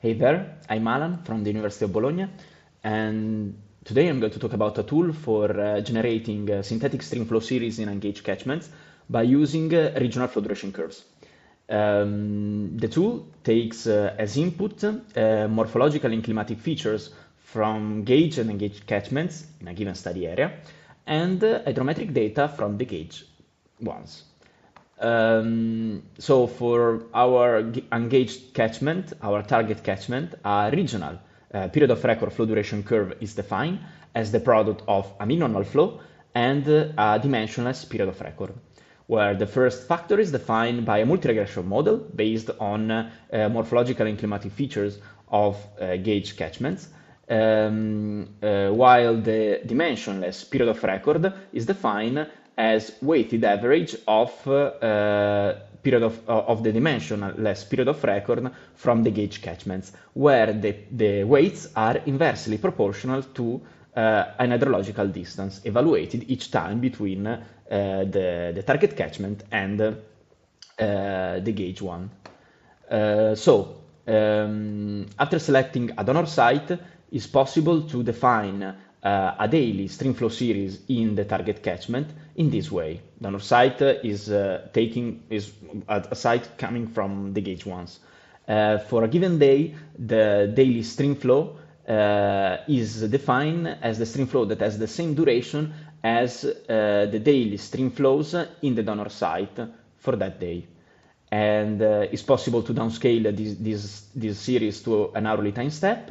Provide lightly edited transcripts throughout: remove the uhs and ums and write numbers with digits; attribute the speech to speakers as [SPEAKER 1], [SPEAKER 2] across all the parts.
[SPEAKER 1] Hey there, I'm Alan from the University of Bologna, and today I'm going to talk about a tool for generating synthetic streamflow series in engaged catchments by using regional flow duration curves. The tool takes as input morphological and climatic features from gauge and engaged catchments in a given study area, and hydrometric data from the gauge ones. So for our engaged catchment, our target catchment, a regional period of record flow duration curve is defined as the product of a mean normal flow and a dimensionless period of record, where the first factor is defined by a multi-regression model based on morphological and climatic features of gauge catchments, while the dimensionless period of record is defined as weighted average of the dimensionless period of record from the gauge catchments, where the weights are inversely proportional to an hydrological distance evaluated each time between the target catchment and the gauge one. After selecting a donor site, it's possible to define a daily streamflow series in the target catchment in this way. Donor site is a site coming from the gauge ones. For a given day, the daily streamflow is defined as the streamflow that has the same duration as the daily streamflows in the donor site for that day. And it's possible to downscale this series to an hourly time step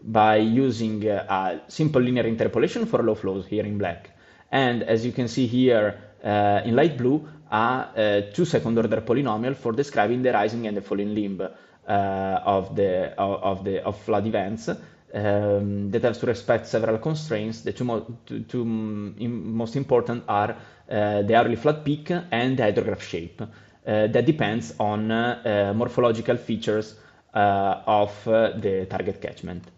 [SPEAKER 1] by using a simple linear interpolation for low flows here in black. And as you can see here in light blue, a 2-second order polynomial for describing the rising and the falling limb of flood events that has to respect several constraints. The two most important are the hourly flood peak and the hydrograph shape. That depends on morphological features of the target catchment.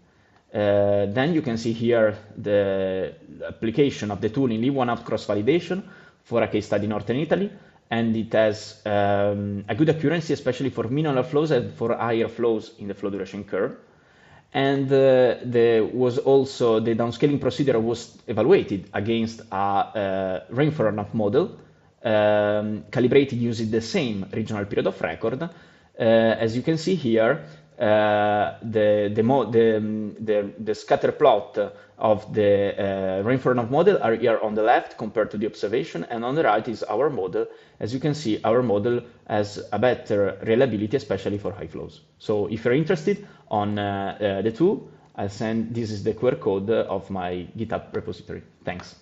[SPEAKER 1] Then you can see here the application of the tool in leave-one-out cross-validation for a case study in Northern Italy, and it has a good accuracy, especially for minimal flows and for higher flows in the flow duration curve. And there was also the downscaling procedure was evaluated against a rainfall runoff model calibrated using the same regional period of record. As you can see here, the scatter plot of the rainfall runoff model are here on the left compared to the observation, and on the right is our model. As you can see, our model has a better reliability, especially for high flows. So if you're interested on the tool, this is the QR code of my GitHub repository. Thanks.